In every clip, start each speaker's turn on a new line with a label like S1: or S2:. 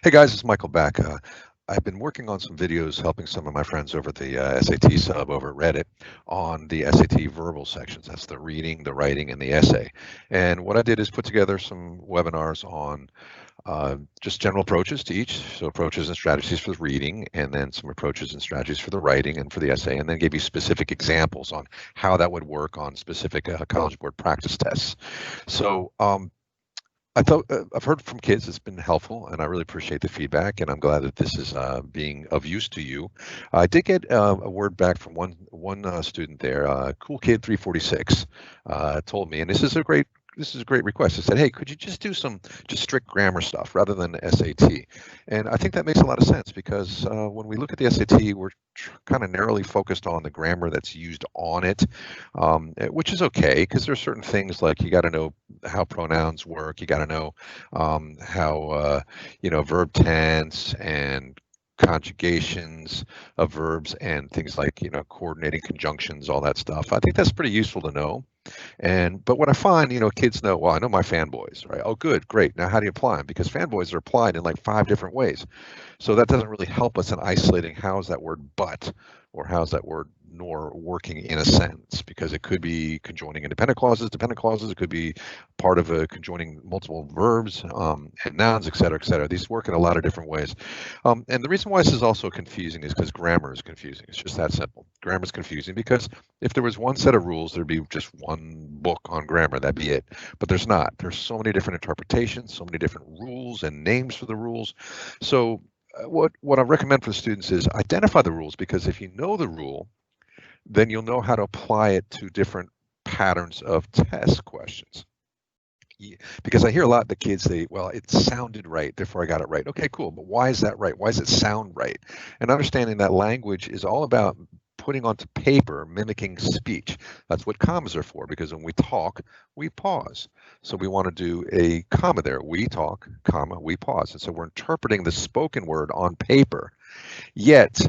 S1: Hey guys, it's Michael back. I've been working on some videos helping some of my friends over at the SAT sub over at Reddit on the SAT verbal sections. That's the reading, the writing, and the essay. And what I did is put together some webinars on just general approaches to each. So approaches and strategies for the reading, and then some approaches and strategies for the writing and for the essay, and then gave you specific examples on how that would work on specific College Board practice tests. So I thought I've heard from kids it's been helpful, and I really appreciate the feedback, and I'm glad that this is being of use to you. I did get a word back from one student there, Cool Kid 346, told me, and this is a great request. I said, hey, could you just do some just strict grammar stuff rather than SAT? And I think that makes a lot of sense because when we look at the SAT, we're kind of narrowly focused on the grammar that's used on it, which is okay because there's certain things like you got to know how pronouns work, you got to know how verb tense and conjugations of verbs and things like coordinating conjunctions, all that stuff. I think that's pretty useful to know. But what I find, kids know, well, I know my fanboys, right? Oh, good, great. Now how do you apply them? Because fanboys are applied in like 5 different ways. So that doesn't really help us in isolating how's that word but or how's that word nor working in a sentence, because it could be conjoining independent clauses, dependent clauses, it could be part of a conjoining multiple verbs and nouns, et cetera, et cetera. These work in a lot of different ways. And the reason why this is also confusing is because grammar is confusing. It's just that simple. Grammar is confusing because if there was one set of rules, there'd be just one book on grammar, that'd be it. But there's not. There's so many different interpretations, so many different rules and names for the rules. So what I recommend for the students is identify the rules, because if you know the rule, then you'll know how to apply it to different patterns of test questions. Because I hear a lot of the kids say, well, it sounded right, therefore I got it right. Okay, cool, but why is that right? Why does it sound right? And understanding that language is all about putting onto paper, mimicking speech. That's what commas are for, because when we talk, we pause. So we want to do a comma there. We talk, comma, we pause. And so we're interpreting the spoken word on paper. Yet,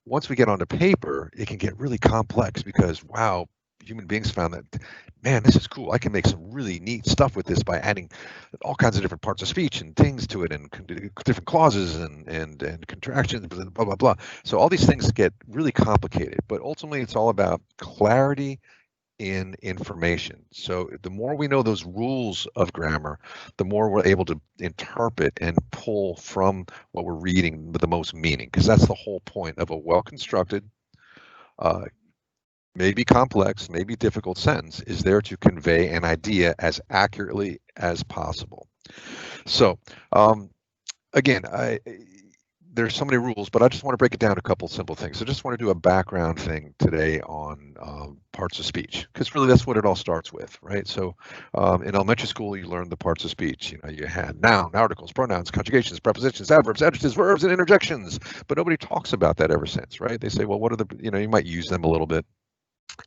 S1: once we get onto paper, it can get really complex because, wow, human beings found that, man, this is cool. I can make some really neat stuff with this by adding all kinds of different parts of speech and things to it and different clauses and contractions, blah, blah, blah. So all these things get really complicated, but ultimately it's all about clarity in information. So the more we know those rules of grammar, the more we're able to interpret and pull from what we're reading with the most meaning, because that's the whole point of a well-constructed, maybe complex, maybe difficult sentence, is there to convey an idea as accurately as possible. So again, there's so many rules, but I just want to break it down to a couple simple things. So I just want to do a background thing today on parts of speech, because really that's what it all starts with, right? So in elementary school, you learned the parts of speech. You had noun, articles, pronouns, conjugations, prepositions, adverbs, adjectives, verbs, and interjections. But nobody talks about that ever since, right? They say, well, what are the, you might use them a little bit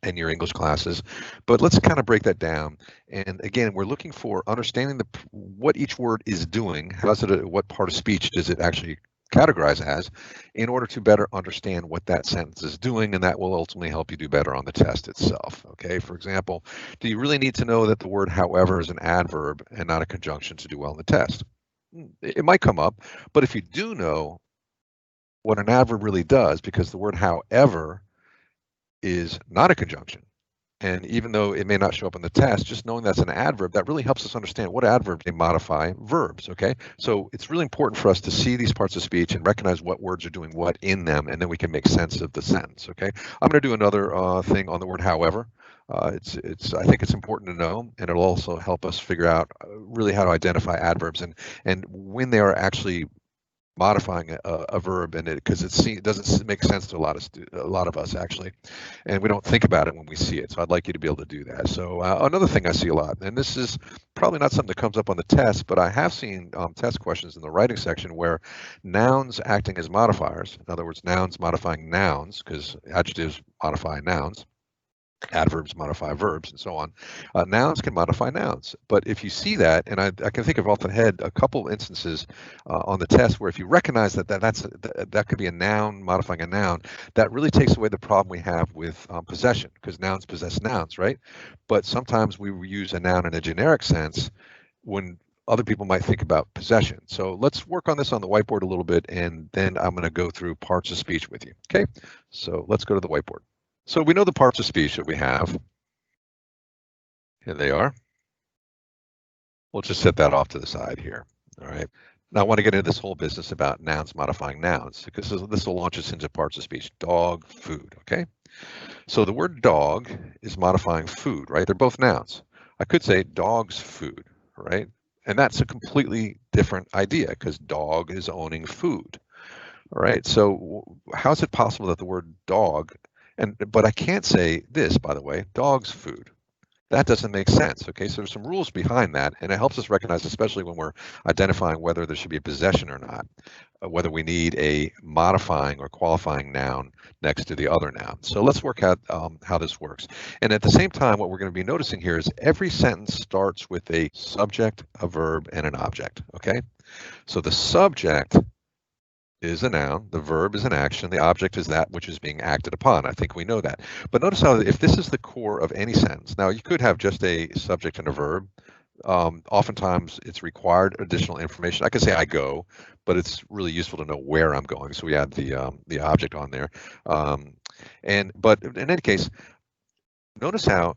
S1: in your English classes, but let's kind of break that down. And again, we're looking for understanding what each word is doing. What part of speech does it actually categorize as, in order to better understand what that sentence is doing, and that will ultimately help you do better on the test itself. Okay, for example, do you really need to know that the word however is an adverb and not a conjunction to do well in the test? It might come up, but if you do know what an adverb really does, because the word however is not a conjunction, and even though it may not show up in the test, just knowing that's an adverb, that really helps us understand what adverbs they modify verbs, okay? So it's really important for us to see these parts of speech and recognize what words are doing what in them, and then we can make sense of the sentence, okay? I'm going to do another thing on the word however. I think it's important to know, and it'll also help us figure out really how to identify adverbs and when they are actually modifying a verb, and because it doesn't make sense to a lot of us actually, and we don't think about it when we see it. So I'd like you to be able to do that. So another thing I see a lot, and this is probably not something that comes up on the test, but I have seen test questions in the writing section where nouns acting as modifiers, in other words, nouns modifying nouns, because adjectives modify nouns, adverbs modify verbs, and so on. Nouns can modify nouns. But if you see that, and I can think of off the head a couple instances on the test where if you recognize that could be a noun modifying a noun, that really takes away the problem we have with possession, because nouns possess nouns, right? But sometimes we use a noun in a generic sense when other people might think about possession. So let's work on this on the whiteboard a little bit, and then I'm going to go through parts of speech with you. Okay, so let's go to the whiteboard. So we know the parts of speech that we have. Here they are. We'll just set that off to the side here. All right. Now I want to get into this whole business about nouns modifying nouns, because this will launch us into parts of speech. Dog, food. Okay. So the word dog is modifying food, right? They're both nouns. I could say dog's food, right? And that's a completely different idea, because dog is owning food. All right. So how is it possible that the word dog, but I can't say this, by the way, dog's food. That doesn't make sense. Okay, so there's some rules behind that, and it helps us recognize, especially when we're identifying whether there should be a possession or not, whether we need a modifying or qualifying noun next to the other noun. So let's work out how this works. And at the same time, what we're going to be noticing here is every sentence starts with a subject, a verb, and an object. Okay, so the subject is a noun, the verb is an action, the object is that which is being acted upon. I think we know that. But notice how if this is the core of any sentence, now you could have just a subject and a verb. Oftentimes it's required additional information. I could say I go, but it's really useful to know where I'm going. So we add the object on there. But in any case, notice how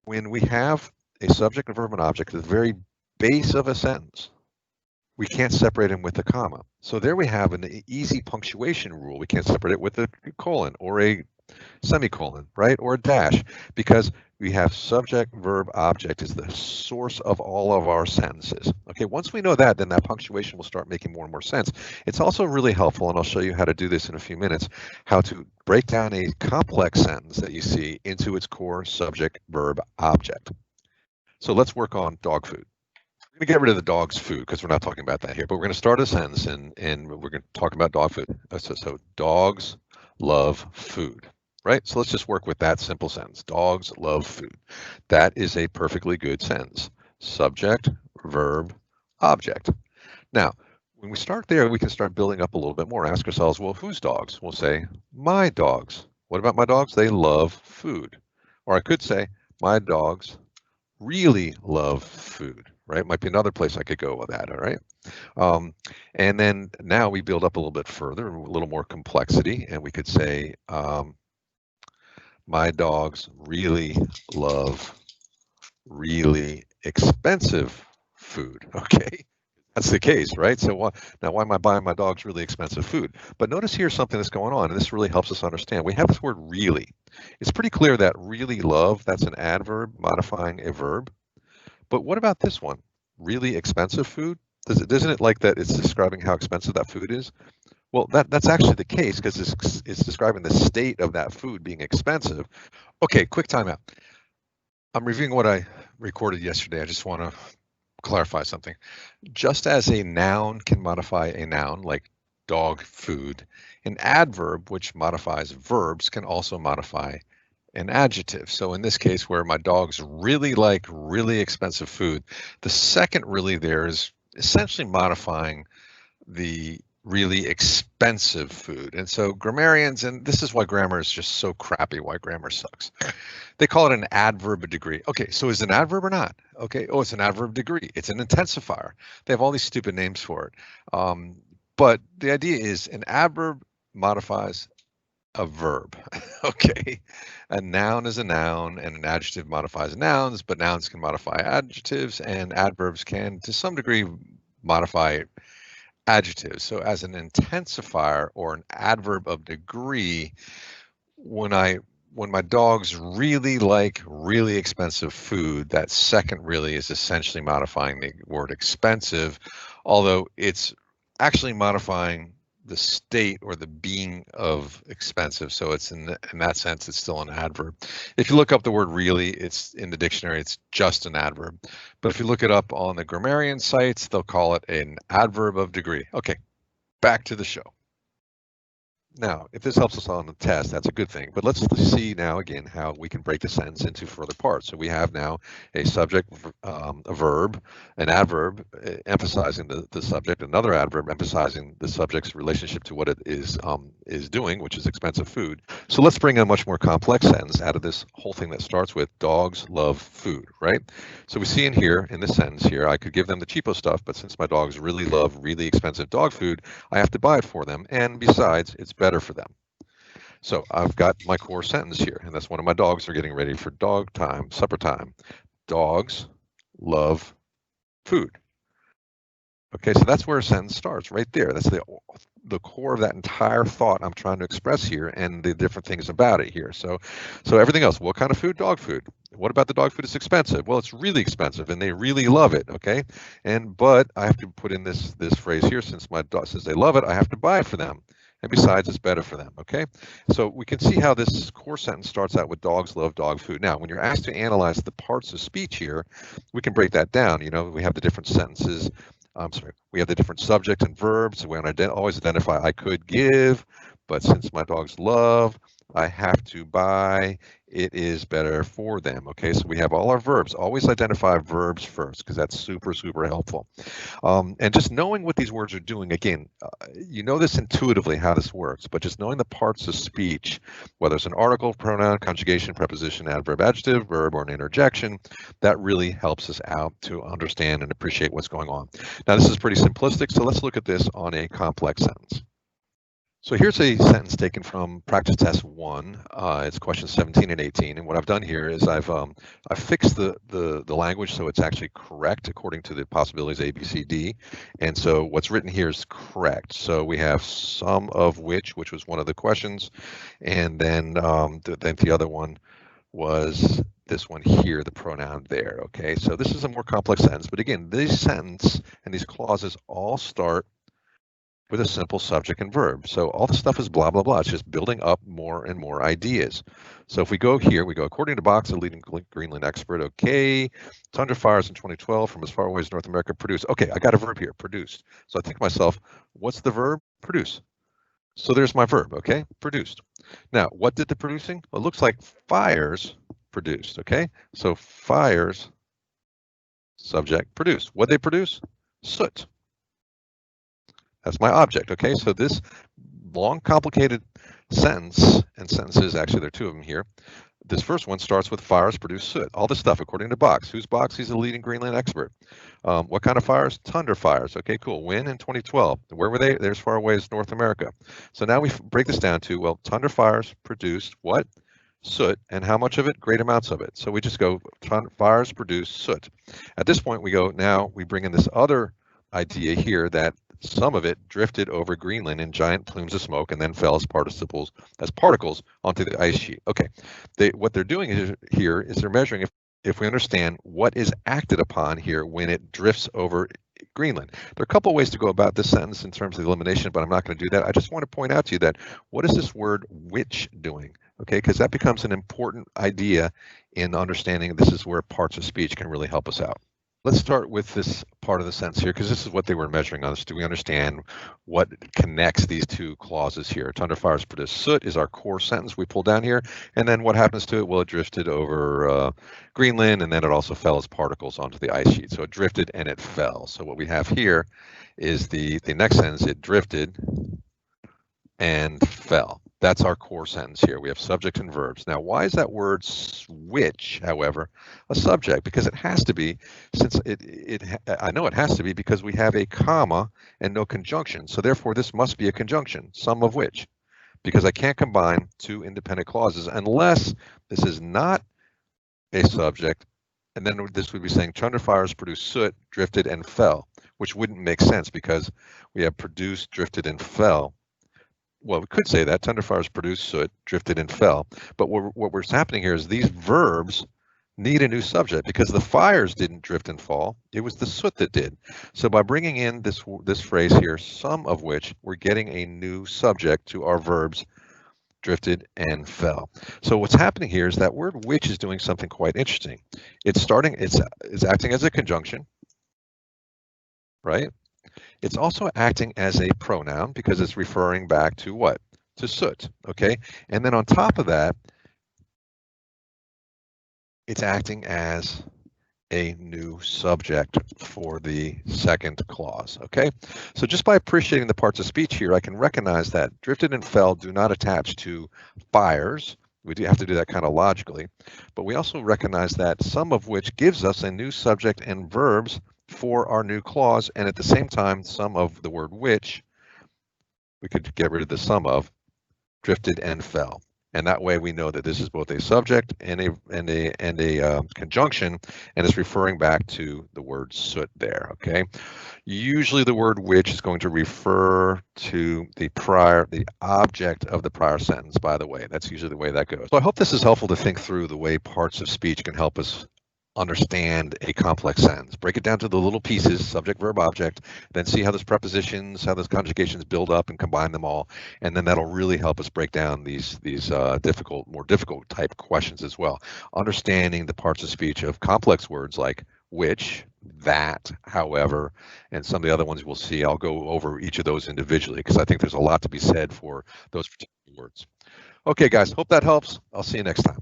S1: when we have a subject, a verb, and object at the very base of a sentence, we can't separate them with a comma. So there we have an easy punctuation rule. We can't separate it with a colon or a semicolon, right? Or a dash, because we have subject, verb, object is the source of all of our sentences. Okay, once we know that, then that punctuation will start making more and more sense. It's also really helpful, and I'll show you how to do this in a few minutes, how to break down a complex sentence that you see into its core subject, verb, object. So let's work on dog food. We're going to get rid of the dog's food because we're not talking about that here, but we're going to start a sentence and we're going to talk about dog food. So dogs love food, right? So let's just work with that simple sentence. Dogs love food. That is a perfectly good sentence. Subject, verb, object. Now, when we start there, we can start building up a little bit more. Ask ourselves, well, whose dogs? We'll say, my dogs. What about my dogs? They love food. Or I could say, my dogs really love food, right? Might be another place I could go with that, all right? And then now we build up a little bit further, a little more complexity, and we could say, my dogs really love really expensive food, okay? That's the case, right? So now why am I buying my dogs really expensive food? But notice here something that's going on, and this really helps us understand. We have this word really. It's pretty clear that really love, that's an adverb modifying a verb. But what about this one? Really expensive food? Doesn't it like that it's describing how expensive that food is? Well, that's actually the case, because it's describing the state of that food being expensive. Okay, quick timeout. I'm reviewing what I recorded yesterday. I just want to clarify something. Just as a noun can modify a noun, like dog food, an adverb, which modifies verbs, can also modify an adjective. So in this case, where my dogs really like really expensive food, the second really there is essentially modifying the really expensive food. And so grammarians, and this is why grammar is just so crappy, why grammar sucks. They call it an adverb of degree. Okay, so is it an adverb or not? Okay, oh, it's an adverb of degree. It's an intensifier. They have all these stupid names for it. But the idea is an adverb modifies a verb. Okay, a noun is a noun and an adjective modifies nouns, but nouns can modify adjectives and adverbs can, to some degree, modify adjectives. So as an intensifier or an adverb of degree, when my dogs really like really expensive food, that second really is essentially modifying the word expensive, although it's actually modifying the state or the being of expensive. So it's in that sense, it's still an adverb. If you look up the word really, it's in the dictionary, it's just an adverb. But if you look it up on the grammarian sites, they'll call it an adverb of degree. Okay, back to the show. Now, if this helps us on the test, that's a good thing. But let's see now again how we can break the sentence into further parts. So we have now a subject, a verb, an adverb emphasizing the subject, another adverb emphasizing the subject's relationship to what it is is doing, which is expensive food. So let's bring in a much more complex sentence out of this whole thing that starts with dogs love food, right? So we see in here, in this sentence here, I could give them the cheapo stuff, but since my dogs really love really expensive dog food, I have to buy it for them. And besides, it's better for them. So I've got my core sentence here, and that's one of my dogs are getting ready for dog time, supper time. Dogs love food. Okay, so that's where a sentence starts, right there. That's the core of that entire thought I'm trying to express here, and the different things about it here. So everything else, what kind of food? Dog food. What about the dog food? It's expensive. Well, it's really expensive, and they really love it. Okay, but I have to put in this phrase here, since they love it, I have to buy it for them. And besides, it's better for them, okay? So we can see how this core sentence starts out with dogs love dog food. Now, when you're asked to analyze the parts of speech here, we can break that down. You know, we have the different sentences. We have the different subjects and verbs. So we always identify I could give, but since my dogs love, I have to buy, it is better for them. Okay, so we have all our verbs. Always identify verbs first, because that's super, super helpful. And just knowing what these words are doing, again, you know this intuitively how this works, but just knowing the parts of speech, whether it's an article, pronoun, conjugation, preposition, adverb, adjective, verb, or an interjection, that really helps us out to understand and appreciate what's going on. Now, this is pretty simplistic, so let's look at this on a complex sentence. So here's a sentence taken from practice test 1. It's questions 17 and 18. And what I've done here is I've fixed the language so it's actually correct according to the possibilities A, B, C, D. And so what's written here is correct. So we have some of which was one of the questions. And then the other one was this one here, the pronoun there. Okay, so this is a more complex sentence. But again, this sentence and these clauses all start with a simple subject and verb. So all the stuff is blah, blah, blah. It's just building up more and more ideas. So if we go here, we go, according to Box, a leading Greenland expert, okay, tundra fires in 2012 from as far away as North America produced. Okay, I got a verb here, produced. So I think to myself, what's the verb? Produce. So there's my verb, okay, produced. Now, what did the producing? Well, it looks like fires produced, okay? So fires, subject, produce. What they produce? Soot. That's my object, okay? So this long, complicated sentence, and sentences, actually there are two of them here. This first one starts with fires produce soot. All this stuff, according to Box. Who's Box? He's a leading Greenland expert. What kind of fires? Tundra fires. Okay, cool. When? In 2012. Where were they? They're as far away as North America. So now we break this down to, well, tundra fires produced what? Soot. And how much of it? Great amounts of it. So we just go, fires produce soot. At this point, we go, now we bring in this other idea here that some of it drifted over Greenland in giant plumes of smoke and then fell as particles onto the ice sheet. Okay, what they're doing here is they're measuring if we understand what is acted upon here when it drifts over Greenland. There are a couple of ways to go about this sentence in terms of the elimination, but I'm not going to do that. I just want to point out to you that what is this word which doing? Okay, because that becomes an important idea in understanding this is where parts of speech can really help us out. Let's start with this part of the sentence here, because this is what they were measuring on us. Do we understand what connects these two clauses here? Tundra fires produce soot is our core sentence we pull down here. And then what happens to it? Well, it drifted over Greenland, and then it also fell as particles onto the ice sheet. So it drifted and it fell. So what we have here is the next sentence, it drifted and fell. That's our core sentence here. We have subjects and verbs. Now, why is that word which, however, a subject? Because it has to be, since I know it has to be because we have a comma and no conjunction. So therefore, this must be a conjunction, some of which, because I can't combine two independent clauses unless this is not a subject. And then this would be saying tundra fires produced soot, drifted, and fell, which wouldn't make sense because we have produced, drifted, and fell. Well, we could say that tundra fires produced soot, drifted, and fell. But what's happening here is these verbs need a new subject because the fires didn't drift and fall. It was the soot that did. So by bringing in this phrase here, some of which, we're getting a new subject to our verbs drifted and fell. So what's happening here is that word which is doing something quite interesting. It's acting as a conjunction, right? It's also acting as a pronoun because it's referring back to what? To soot, okay? And then on top of that, it's acting as a new subject for the second clause. Okay, so just by appreciating the parts of speech here, I can recognize that drifted and fell do not attach to fires. We do have to do that kind of logically, but we also recognize that some of which gives us a new subject and verbs for our new clause, and at the same time, some of the word which we could get rid of the sum of, drifted and fell. And that way we know that this is both a subject and a conjunction, and it's referring back to the word soot there. Okay, usually the word which is going to refer to the object of the prior sentence. By the way, that's usually the way that goes. So I hope this is helpful to think through the way parts of speech can help us understand a complex sentence. Break it down to the little pieces, subject, verb, object, then see how those prepositions, how those conjugations build up and combine them all. And then that'll really help us break down these more difficult type questions as well. Understanding the parts of speech of complex words like which, that, however, and some of the other ones we'll see. I'll go over each of those individually because I think there's a lot to be said for those particular words. Okay, guys, hope that helps. I'll see you next time.